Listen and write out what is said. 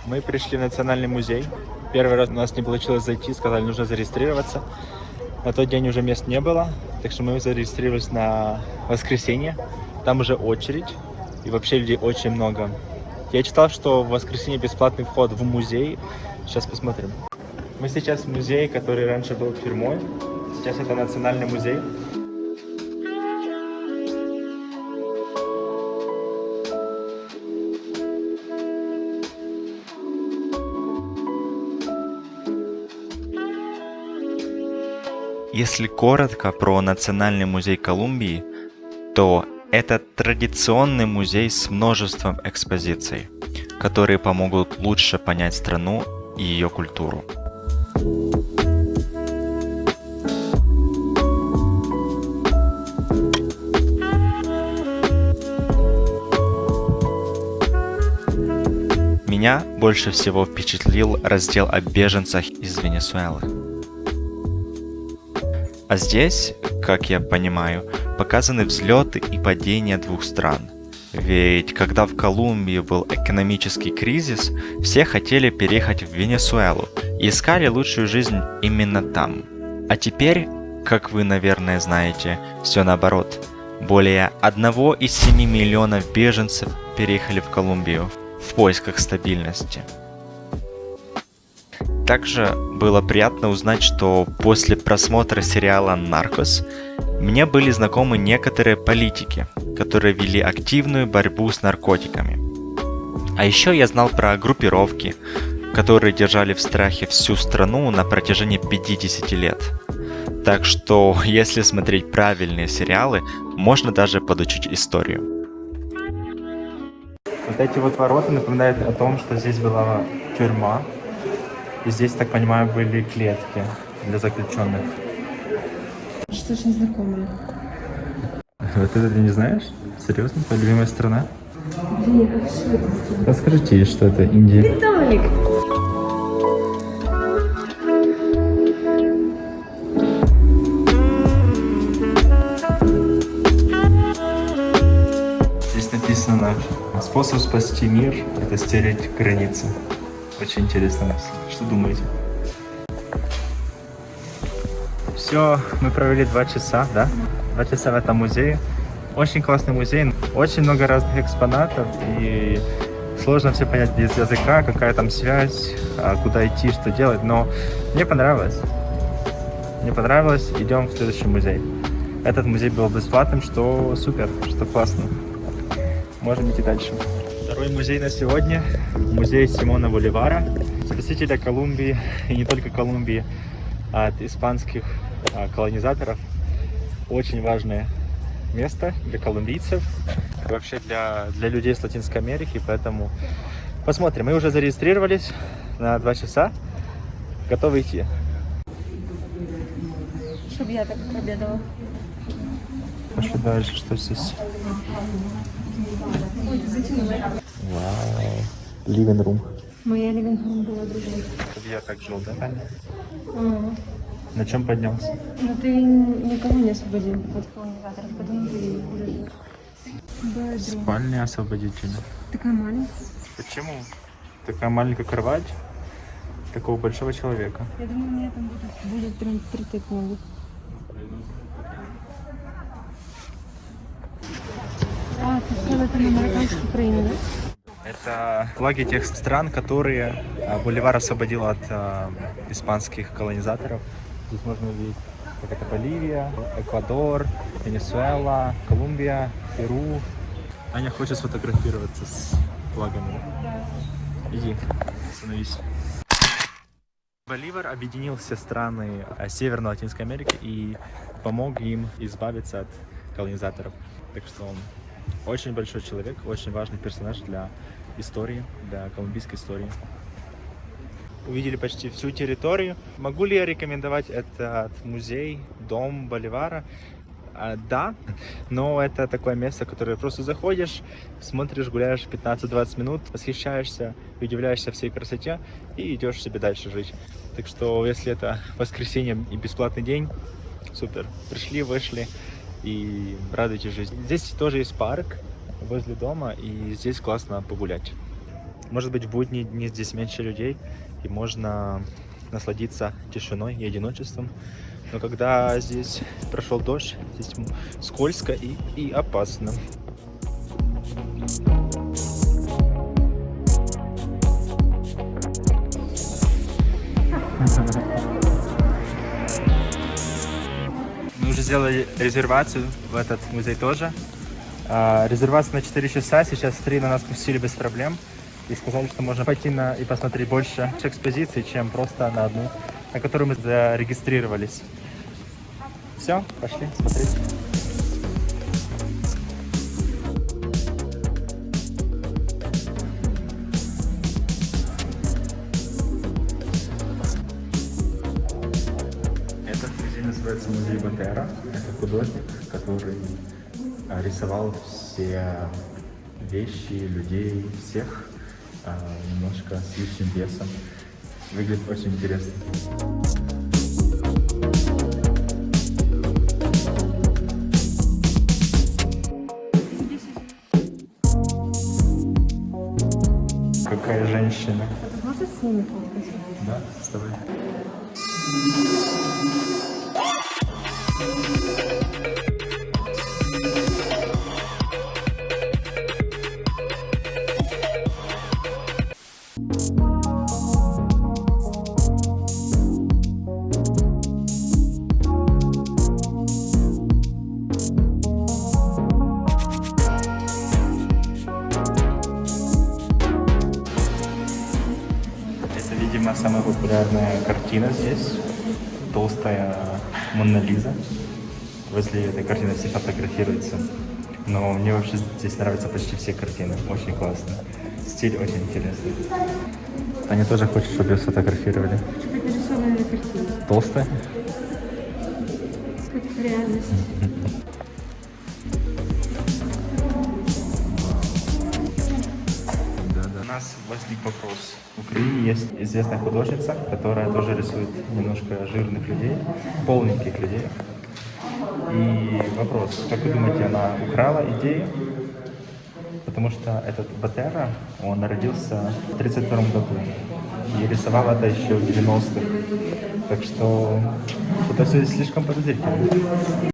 Мы пришли в Национальный музей. Первый раз у нас не получилось зайти, сказали, нужно зарегистрироваться. На тот день уже мест не было, так что мы зарегистрировались на воскресенье. Там уже очередь, и вообще людей очень много. Я читал, что в воскресенье бесплатный вход в музей. Сейчас посмотрим. Мы сейчас в музее, который раньше был тюрьмой. Сейчас это Национальный музей. Если коротко про Национальный музей Колумбии, то это традиционный музей с множеством экспозиций, которые помогут лучше понять страну и ее культуру. Меня больше всего впечатлил раздел о беженцах из Венесуэлы. А здесь, как я понимаю, показаны взлеты и падения двух стран. Ведь когда в Колумбии был экономический кризис, все хотели переехать в Венесуэлу и искали лучшую жизнь именно там. А теперь, как вы, наверное, знаете, все наоборот. Более 1,7 миллионов беженцев переехали в Колумбию в поисках стабильности. Также было приятно узнать, что после просмотра сериала «Наркос» мне были знакомы некоторые политики, которые вели активную борьбу с наркотиками. А еще я знал про группировки, которые держали в страхе всю страну на протяжении 50 лет. Так что, если смотреть правильные сериалы, можно даже подучить историю. Вот эти вот ворота напоминают о том, что здесь была тюрьма. И здесь, так понимаю, были клетки для заключенных. Что ж незнакомое. Вот это ты не знаешь? Серьезно? Твоя любимая страна? Блин, а что это? Расскажите, что это Индия. Виталик! Здесь написано: способ спасти мир – это стереть границы. Очень интересно. Что думаете? Все, мы провели 2 часа, да? 2 часа в этом музее. Очень классный музей, очень много разных экспонатов, и сложно все понять без языка, какая там связь, куда идти, что делать, но мне понравилось. Мне понравилось, идем в следующий музей. Этот музей был бесплатным, что супер, что классно. Можем идти дальше. Второй музей на сегодня – музей Симона Боливара, спасителя Колумбии, и не только Колумбии, а от испанских колонизаторов. Очень важное место для колумбийцев, и вообще для людей с Латинской Америки, поэтому посмотрим. Мы уже зарегистрировались на 2 часа, готовы идти. Чтоб я так обедала. Пошли дальше, что здесь? Ой, затянула. Вау, living room. Моя living была другая. Чтобы я так жил, да? На чем поднялся? Но ты никого не освободил от колонизаторов, потом ты уже живешь. Спальня освободительная. Такая маленькая. Почему? Такая маленькая кровать такого большого человека. Я думаю, меня там будет прям притык могут. А, ты все это на марокканской Украине, да? Это флаги тех стран, которые Боливар освободил от испанских колонизаторов. Здесь можно увидеть, как это Боливия, Эквадор, Венесуэла, Колумбия, Перу. Аня хочет сфотографироваться с флагами. Да. Иди, становись. Боливар объединил все страны Северной Латинской Америки и помог им избавиться от колонизаторов. Так что он очень большой человек, очень важный персонаж для истории, для колумбийской истории. Увидели почти всю территорию. Могу ли я рекомендовать этот музей, дом Боливара? Да, но это такое место, в которое просто заходишь, смотришь, гуляешь 15-20 минут, восхищаешься, удивляешься всей красоте и идешь себе дальше жить. Так что, если это воскресенье и бесплатный день, супер. Пришли, вышли и радуйтесь жизни. Здесь тоже есть парк возле дома, и здесь классно погулять. Может быть, в будние дни здесь меньше людей, и можно насладиться тишиной и одиночеством. Но когда здесь прошел дождь, здесь скользко и опасно. Мы уже сделали резервацию в этот музей тоже. Резервация на 4 часа, сейчас 3 на нас пустили без проблем. И сказали, что можно пойти и посмотреть больше экспозиций, чем просто на одну, на которую мы зарегистрировались. Все, пошли смотреть. Этот музей называется музей Ботера. Это художник, который рисовал все вещи, людей, всех немножко с лишним весом. Выглядит очень интересно. Какая женщина. Можно с ними фоткать? Да, с тобой. Это, видимо, самая популярная картина здесь. Толстая Монна Лиза. Возле этой картины все фотографируются. Но мне вообще здесь нравятся почти все картины. Очень классно. Стиль очень интересный. Таня тоже хочет, чтобы ее сфотографировали. Как нарисованная картина. Толстая? Как реальность. У нас возник вопрос. В Украине есть известная художница, которая тоже рисует немножко жирных людей, полненьких людей. И вопрос, как вы думаете, она украла идею? Потому что этот Ботера, он родился в 1932 году и рисовал это еще в 90-х. Так что это все слишком подозрительно.